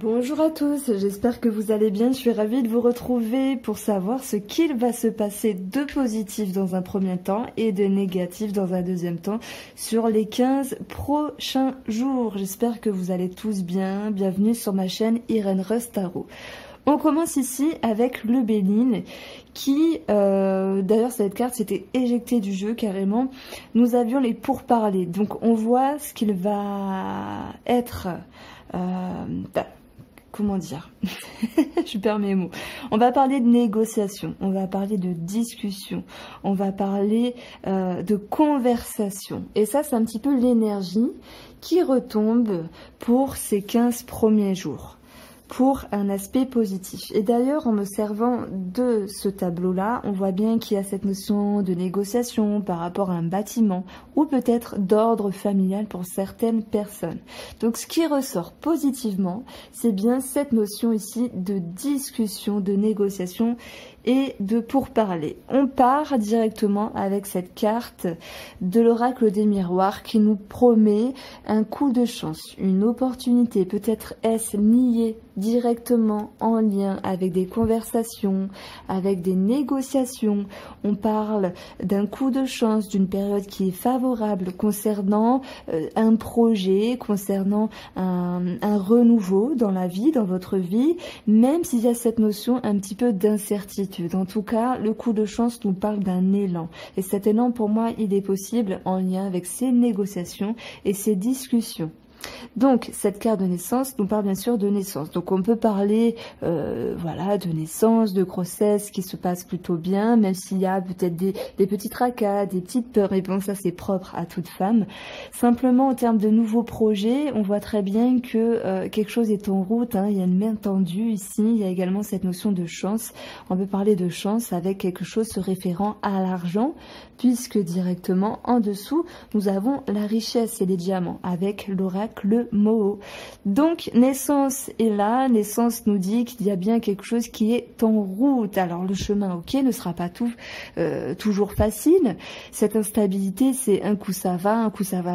Bonjour à tous, j'espère que vous allez bien. Je suis ravie de vous retrouver pour savoir ce qu'il va se passer de positif dans un premier temps et de négatif dans un deuxième temps sur les 15 prochains jours. J'espère que vous allez tous bien. Bienvenue sur ma chaîne Irène Rust Tarot. On commence ici avec le Béline qui, d'ailleurs cette carte s'était éjectée du jeu carrément. Nous avions les pourparlers, donc on voit ce qu'il va être... comment dire je perds mes mots. On va parler de négociation, on va parler de discussion, on va parler de conversation. Et ça, c'est un petit peu l'énergie qui retombe pour ces 15 premiers jours, pour un aspect positif. Et d'ailleurs, en me servant de ce tableau-là, on voit bien qu'il y a cette notion de négociation par rapport à un bâtiment ou peut-être d'ordre familial pour certaines personnes. Donc, ce qui ressort positivement, c'est bien cette notion ici de discussion, de négociation et de pourparler. On part directement avec cette carte de l'oracle des miroirs qui nous promet un coup de chance, une opportunité. Peut-être est-ce lié directement en lien avec des conversations, avec des négociations. On parle d'un coup de chance, d'une période qui est favorable concernant un projet, concernant un renouveau dans la vie, dans votre vie, même s'il y a cette notion un petit peu d'incertitude. En tout cas, le coup de chance nous parle d'un élan. Et cet élan, pour moi, il est possible en lien avec ces négociations et ces discussions. Donc, cette carte de naissance nous parle bien sûr de naissance. Donc, on peut parler voilà, de naissance, de grossesse qui se passe plutôt bien, même s'il y a peut-être des petits tracas, des petites peurs. Et bon, ça, c'est propre à toute femme. Simplement, en termes de nouveaux projets, on voit très bien que quelque chose est en route. Hein. Il y a une main tendue ici. Il y a également cette notion de chance. On peut parler de chance avec quelque chose se référant à l'argent, puisque directement en dessous, nous avons la richesse et les diamants avec l'oracle le Moho. Donc naissance est là, naissance nous dit qu'il y a bien quelque chose qui est en route. Alors le chemin, ok, ne sera pas toujours facile. Cette instabilité, c'est un coup ça va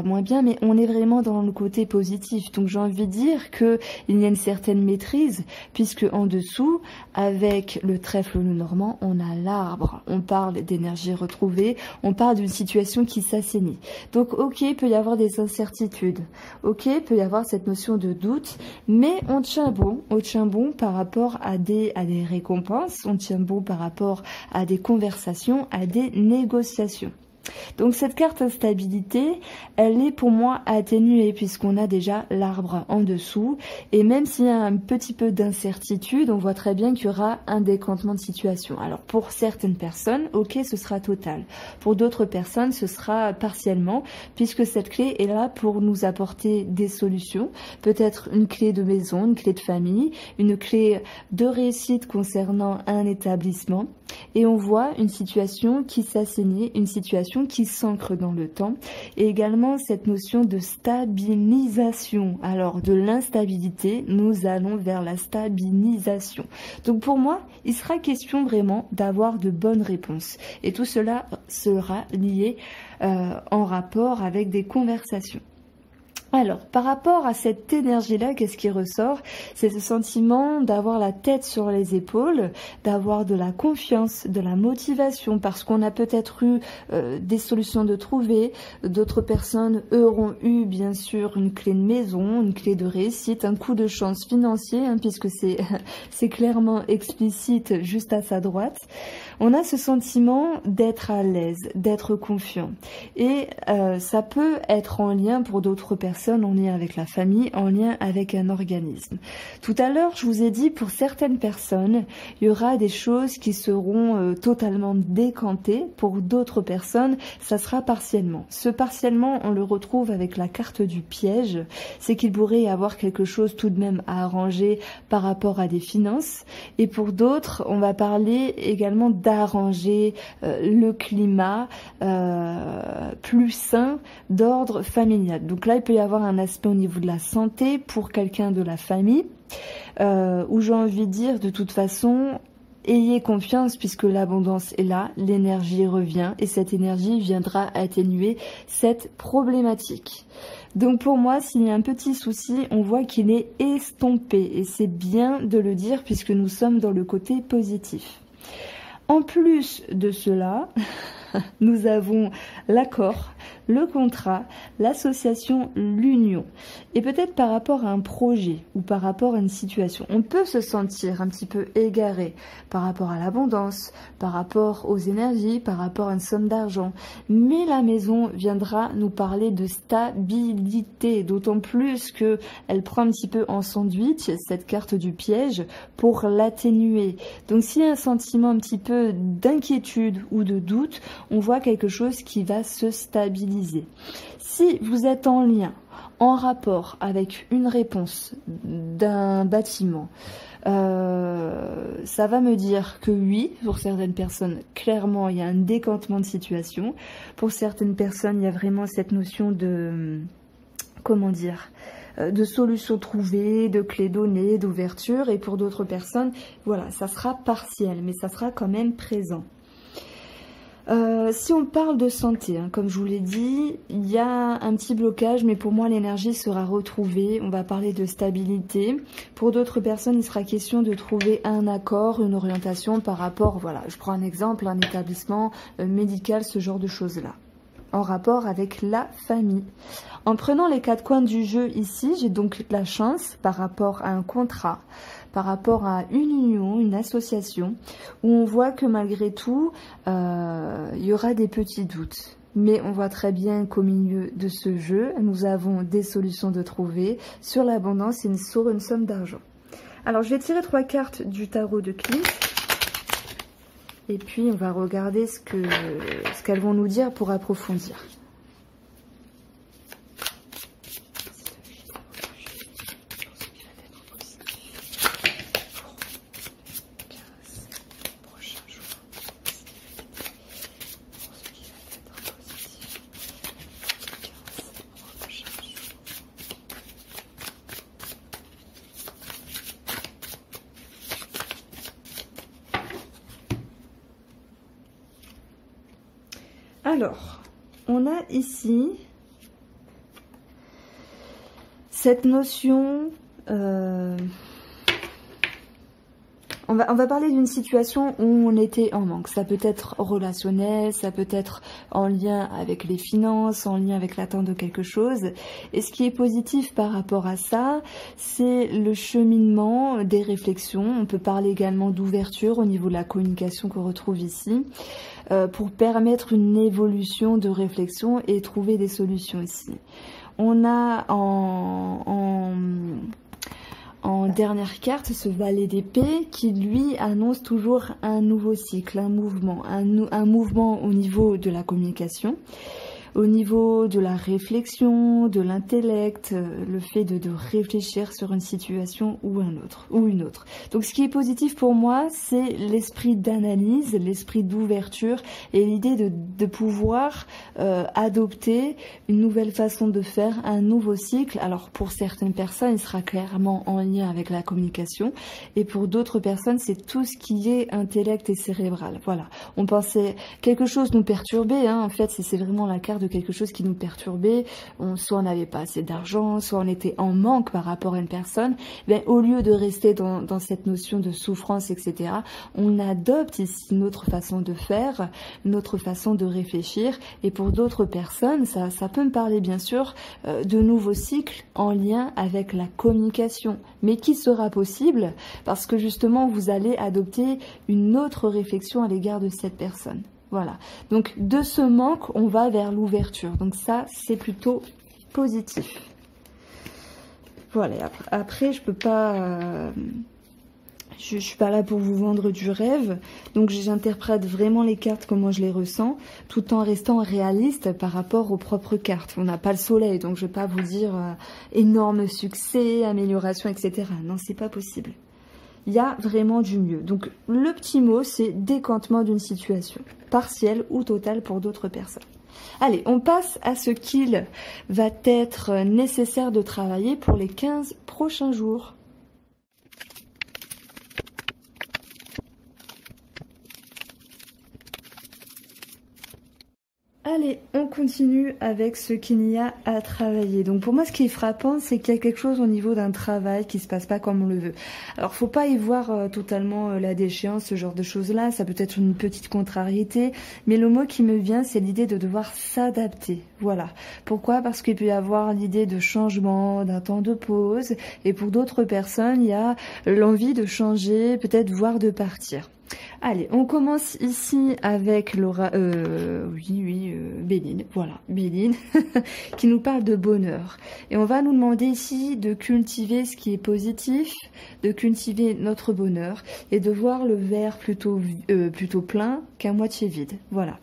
moins bien, mais on est vraiment dans le côté positif. Donc j'ai envie de dire que il y a une certaine maîtrise, puisque en dessous, avec le trèfle le normand, on a l'arbre. On parle d'énergie retrouvée, on parle d'une situation qui s'assainit. Donc ok, il peut y avoir des incertitudes. Ok, il peut y avoir cette notion de doute, mais on tient bon par rapport à des récompenses, on tient bon par rapport à des conversations, à des négociations. Donc cette carte instabilité, elle est pour moi atténuée puisqu'on a déjà l'arbre en dessous et même s'il y a un petit peu d'incertitude, on voit très bien qu'il y aura un décantement de situation. Alors pour certaines personnes, ok, ce sera total. Pour d'autres personnes, ce sera partiellement puisque cette clé est là pour nous apporter des solutions. Peut-être une clé de maison, une clé de famille, une clé de réussite concernant un établissement. Et on voit une situation qui s'assainit, une situation qui s'ancre dans le temps et également cette notion de stabilisation. Alors de l'instabilité, nous allons vers la stabilisation. Donc pour moi, il sera question vraiment d'avoir de bonnes réponses et tout cela sera lié en rapport avec des conversations. Alors, par rapport à cette énergie-là, qu'est-ce qui ressort? C'est ce sentiment d'avoir la tête sur les épaules, d'avoir de la confiance, de la motivation, parce qu'on a peut-être eu des solutions de trouver, d'autres personnes auront eu bien sûr une clé de maison, une clé de réussite, un coup de chance financier, hein, puisque c'est clairement explicite juste à sa droite. On a ce sentiment d'être à l'aise, d'être confiant. Et ça peut être en lien pour d'autres personnes, en lien avec la famille, en lien avec un organisme. Tout à l'heure, je vous ai dit, pour certaines personnes, il y aura des choses qui seront totalement décantées. Pour d'autres personnes, ça sera partiellement. Ce partiellement, on le retrouve avec la carte du piège. C'est qu'il pourrait y avoir quelque chose tout de même à arranger par rapport à des finances. Et pour d'autres, on va parler également d'arranger le climat plus sain d'ordre familial. Donc là, il peut y avoir un aspect au niveau de la santé pour quelqu'un de la famille, où j'ai envie de dire de toute façon, ayez confiance puisque l'abondance est là, l'énergie revient et cette énergie viendra atténuer cette problématique. Donc pour moi, s'il y a un petit souci, on voit qu'il est estompé et c'est bien de le dire puisque nous sommes dans le côté positif. En plus de cela, nous avons l'accord, le contrat, l'association, l'union. Et peut-être par rapport à un projet ou par rapport à une situation, on peut se sentir un petit peu égaré par rapport à l'abondance, par rapport aux énergies, par rapport à une somme d'argent. Mais la maison viendra nous parler de stabilité, d'autant plus qu'elle prend un petit peu en sandwich cette carte du piège pour l'atténuer. Donc s'il y a un sentiment un petit peu d'inquiétude ou de doute, on voit quelque chose qui va se stabiliser. Si vous êtes en lien, en rapport avec une réponse d'un bâtiment, ça va me dire que oui, pour certaines personnes, clairement, il y a un décantement de situation. Pour certaines personnes, il y a vraiment cette notion de, comment dire, de solution trouvée, de clé donnée, d'ouverture. Et pour d'autres personnes, voilà, ça sera partiel, mais ça sera quand même présent. Si on parle de santé, hein, comme je vous l'ai dit, il y a un petit blocage, mais pour moi l'énergie sera retrouvée. On va parler de stabilité. Pour d'autres personnes, il sera question de trouver un accord, une orientation par rapport, voilà, je prends un exemple, un établissement médical, ce genre de choses-là, en rapport avec la famille. En prenant les quatre coins du jeu ici, j'ai donc la chance par rapport à un contrat, par rapport à une union, une association, où on voit que malgré tout, il y aura des petits doutes. Mais on voit très bien qu'au milieu de ce jeu, nous avons des solutions de trouver sur l'abondance et sur une somme d'argent. Alors, je vais tirer 3 cartes du tarot de Cliff. Et puis, on va regarder ce qu'elles vont nous dire pour approfondir. Alors, on a ici cette notion, on va parler d'une situation où on était en manque. Ça peut être relationnel, ça peut être en lien avec les finances, en lien avec l'attente de quelque chose. Et ce qui est positif par rapport à ça, c'est le cheminement des réflexions. On peut parler également d'ouverture au niveau de la communication qu'on retrouve ici, pour permettre une évolution de réflexion et trouver des solutions ici. On a en dernière carte ce valet d'épée qui lui annonce toujours un nouveau cycle, un mouvement au niveau de la communication, au niveau de la réflexion, de l'intellect, le fait de réfléchir sur une situation ou une autre. Donc ce qui est positif pour moi, c'est l'esprit d'analyse, l'esprit d'ouverture et l'idée de pouvoir adopter une nouvelle façon de faire, un nouveau cycle. Alors pour certaines personnes, il sera clairement en lien avec la communication et pour d'autres personnes, c'est tout ce qui est intellect et cérébral. Voilà, on pensait quelque chose nous perturber, hein. En fait, c'est vraiment la carte de quelque chose qui nous perturbait, soit on n'avait pas assez d'argent, soit on était en manque par rapport à une personne, ben, au lieu de rester dans cette notion de souffrance, etc., on adopte ici notre façon de faire, notre façon de réfléchir, et pour d'autres personnes, ça peut me parler bien sûr de nouveaux cycles en lien avec la communication, mais qui sera possible parce que justement vous allez adopter une autre réflexion à l'égard de cette personne. Voilà, donc de ce manque, on va vers l'ouverture. Donc ça, c'est plutôt positif. Voilà, après je peux pas... je suis pas là pour vous vendre du rêve. Donc j'interprète vraiment les cartes comment je les ressens, tout en restant réaliste par rapport aux propres cartes. On n'a pas le soleil, donc je vais pas vous dire énorme succès, amélioration, etc. Non, c'est pas possible. Il y a vraiment du mieux. Donc le petit mot, c'est décantement d'une situation, partielle ou totale pour d'autres personnes. Allez, on passe à ce qu'il va être nécessaire de travailler pour les 15 prochains jours. Allez, on continue avec ce qu'il y a à travailler. Donc pour moi, ce qui est frappant, c'est qu'il y a quelque chose au niveau d'un travail qui se passe pas comme on le veut. Alors faut pas y voir totalement la déchéance, ce genre de choses-là. Ça peut être une petite contrariété, mais le mot qui me vient, c'est l'idée de devoir s'adapter. Voilà. Pourquoi? Parce qu'il peut y avoir l'idée de changement, d'un temps de pause, et pour d'autres personnes, il y a l'envie de changer, peut-être voire de partir. Allez, on commence ici avec Laura, Béline, voilà, Béline, qui nous parle de bonheur. Et on va nous demander ici de cultiver ce qui est positif, de cultiver notre bonheur et de voir le verre plutôt plein qu'à moitié vide. Voilà.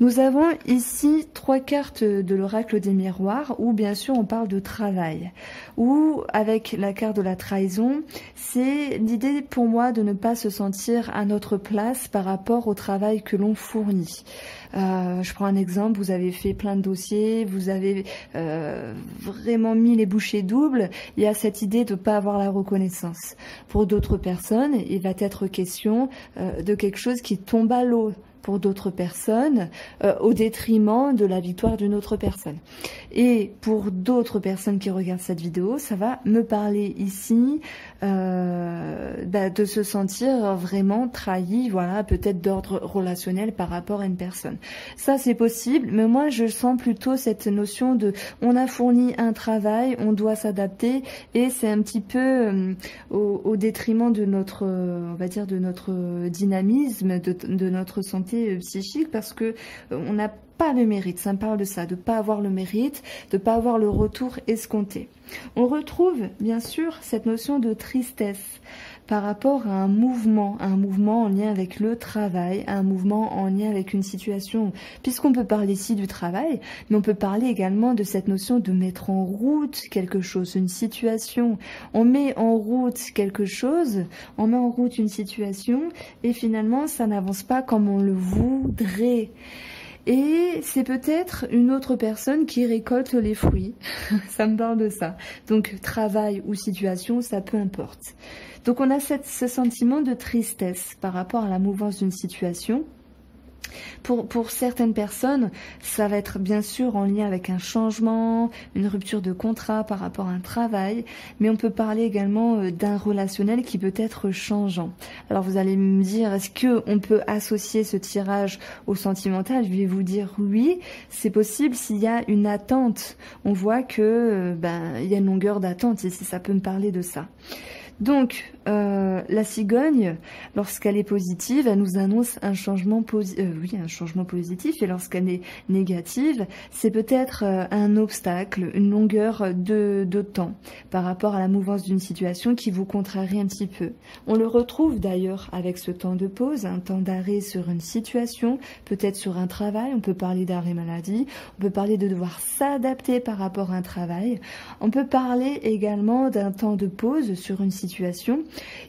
Nous avons ici 3 cartes de l'oracle des miroirs où bien sûr on parle de travail. Ou avec la carte de la trahison, c'est l'idée pour moi de ne pas se sentir à notre place par rapport au travail que l'on fournit. Je prends un exemple, vous avez fait plein de dossiers, vous avez vraiment mis les bouchées doubles, il y a cette idée de ne pas avoir la reconnaissance. Pour d'autres personnes, il va être question de quelque chose qui tombe à l'eau. Pour d'autres personnes, au détriment de la victoire d'une autre personne. Et pour d'autres personnes qui regardent cette vidéo, ça va me parler ici de se sentir vraiment trahi, voilà, peut-être d'ordre relationnel par rapport à une personne. Ça, c'est possible, mais moi, je sens plutôt cette notion de on a fourni un travail, on doit s'adapter, et c'est un petit peu au détriment de notre, on va dire, de notre dynamisme, de notre santé psychique, parce que on n'a pas le mérite. Ça me parle de ça, de pas avoir le mérite, de pas avoir le retour escompté. On retrouve bien sûr cette notion de tristesse par rapport à un mouvement en lien avec le travail, un mouvement en lien avec une situation. Puisqu'on peut parler ici du travail, mais on peut parler également de cette notion de mettre en route quelque chose, une situation. On met en route quelque chose, on met en route une situation, et finalement ça n'avance pas comme on le voudrait. Et c'est peut-être une autre personne qui récolte les fruits. Ça me parle de ça. Donc travail ou situation, ça peu importe. Donc on a ce sentiment de tristesse par rapport à la mouvance d'une situation. Pour certaines personnes, ça va être bien sûr en lien avec un changement, une rupture de contrat par rapport à un travail, mais on peut parler également d'un relationnel qui peut être changeant. Alors vous allez me dire, est-ce qu'on peut associer ce tirage au sentimental? Je vais vous dire oui, c'est possible s'il y a une attente. On voit que il y a une longueur d'attente ici, ça peut me parler de ça. Donc, la cigogne, lorsqu'elle est positive, elle nous annonce un changement, un changement positif, et lorsqu'elle est négative, c'est peut-être un obstacle, une longueur de temps par rapport à la mouvance d'une situation qui vous contrarie un petit peu. On le retrouve d'ailleurs avec ce temps de pause, un temps d'arrêt sur une situation, peut-être sur un travail, on peut parler d'arrêt maladie, on peut parler de devoir s'adapter par rapport à un travail, on peut parler également d'un temps de pause sur une situation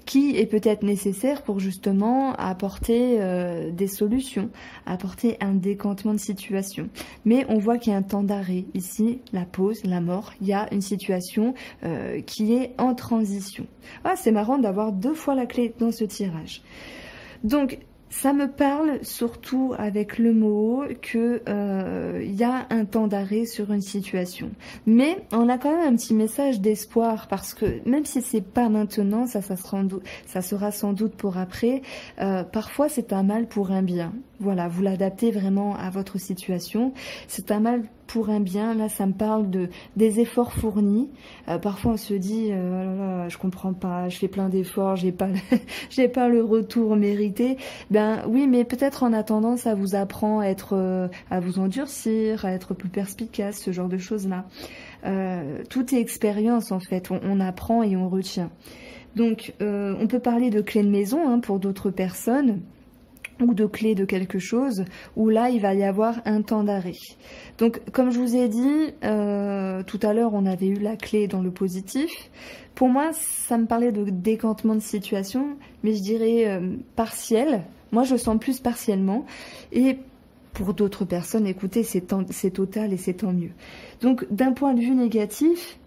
qui est peut-être nécessaire pour justement apporter des solutions, apporter un décantement de situation. Mais on voit qu'il y a un temps d'arrêt ici, la pause, la mort, il y a une situation qui est en transition. Ah, c'est marrant d'avoir 2 fois la clé dans ce tirage. Donc, ça me parle surtout avec le mot que y a un temps d'arrêt sur une situation. Mais on a quand même un petit message d'espoir parce que même si c'est pas maintenant, ça sera sans doute pour après. Parfois c'est un mal pour un bien. Voilà, vous l'adaptez vraiment à votre situation. C'est un mal pour un bien. Là, ça me parle des efforts fournis. Parfois, on se dit, oh là là, je comprends pas, je fais plein d'efforts, j'ai pas le retour mérité. Ben oui, mais peut-être en attendant, ça vous apprend à vous endurcir, à être plus perspicace, ce genre de choses-là. Tout est expérience en fait. On apprend et on retient. Donc, on peut parler de clé de maison pour d'autres personnes, ou de clé de quelque chose, où là, il va y avoir un temps d'arrêt. Donc, comme je vous ai dit, tout à l'heure, on avait eu la clé dans le positif. Pour moi, ça me parlait de décantement de situation, mais je dirais partiel. Moi, je sens plus partiellement. Et pour d'autres personnes, écoutez, c'est total et c'est tant mieux. Donc, d'un point de vue négatif,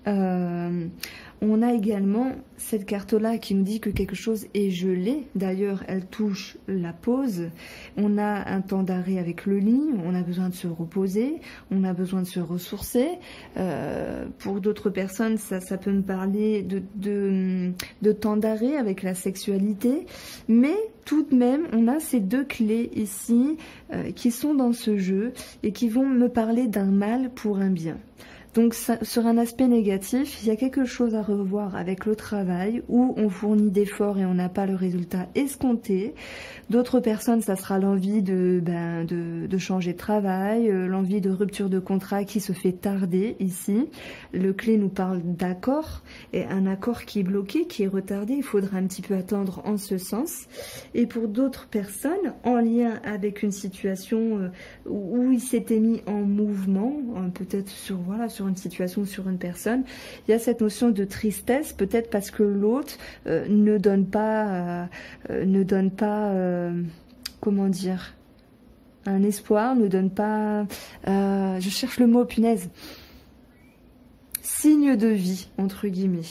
On a également cette carte-là qui nous dit que quelque chose est gelé. D'ailleurs, elle touche la pause. On a un temps d'arrêt avec le lit. On a besoin de se reposer. On a besoin de se ressourcer. Pour d'autres personnes, ça peut me parler de temps d'arrêt avec la sexualité. Mais tout de même, on a ces deux clés ici qui sont dans ce jeu et qui vont me parler d'un mal pour un bien. Donc sur un aspect négatif, il y a quelque chose à revoir avec le travail où on fournit d'efforts et on n'a pas le résultat escompté. D'autres personnes, ça sera l'envie de changer de travail, l'envie de rupture de contrat qui se fait tarder ici. Le clé nous parle d'accord et un accord qui est bloqué, qui est retardé. Il faudra un petit peu attendre en ce sens. Et pour d'autres personnes, en lien avec une situation où il s'était mis en mouvement, peut-être sur une situation, sur une personne, il y a cette notion de tristesse, peut-être parce que l'autre ne donne pas, comment dire, un espoir, ne donne pas, je cherche le mot, punaise, signe de vie, entre guillemets.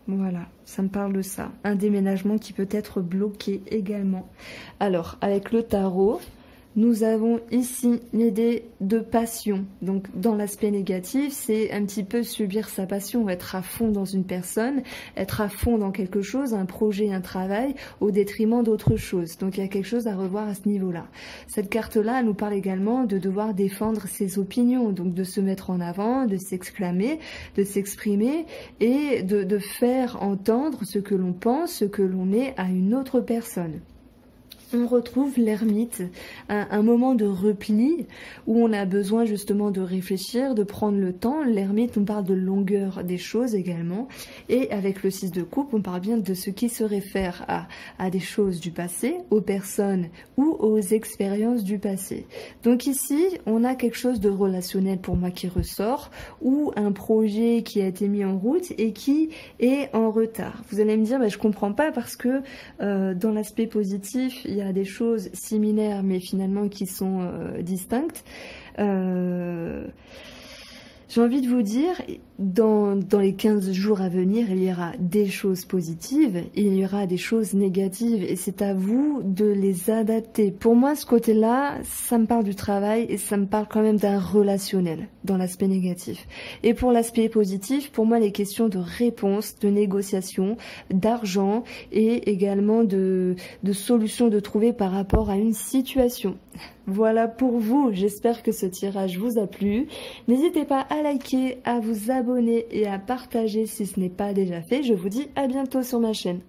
Voilà, ça me parle de ça. Un déménagement qui peut être bloqué également. Alors, avec le tarot, nous avons ici l'idée de passion. Donc, dans l'aspect négatif, c'est un petit peu subir sa passion, être à fond dans une personne, être à fond dans quelque chose, un projet, un travail, au détriment d'autre chose. Donc, il y a quelque chose à revoir à ce niveau-là. Cette carte-là, elle nous parle également de devoir défendre ses opinions, donc de se mettre en avant, de s'exclamer, de s'exprimer et de faire entendre ce que l'on pense, ce que l'on est à une autre personne. On retrouve l'ermite, un moment de repli où on a besoin justement de réfléchir, de prendre le temps. L'ermite, on parle de longueur des choses également. Et avec le 6 de coupe, on parle bien de ce qui se réfère à des choses du passé, aux personnes ou aux expériences du passé. Donc ici, on a quelque chose de relationnel pour moi qui ressort, ou un projet qui a été mis en route et qui est en retard. Vous allez me dire, je comprends pas parce que dans l'aspect positif, il y a des choses similaires mais finalement qui sont distinctes. J'ai envie de vous dire, dans les 15 jours à venir, il y aura des choses positives et il y aura des choses négatives et c'est à vous de les adapter. Pour moi, ce côté-là, ça me parle du travail et ça me parle quand même d'un relationnel dans l'aspect négatif. Et pour l'aspect positif, pour moi, les questions de réponse, de négociation, d'argent et également de solutions de trouver par rapport à une situation. Voilà pour vous, j'espère que ce tirage vous a plu. N'hésitez pas à liker, à vous abonner et à partager si ce n'est pas déjà fait. Je vous dis à bientôt sur ma chaîne.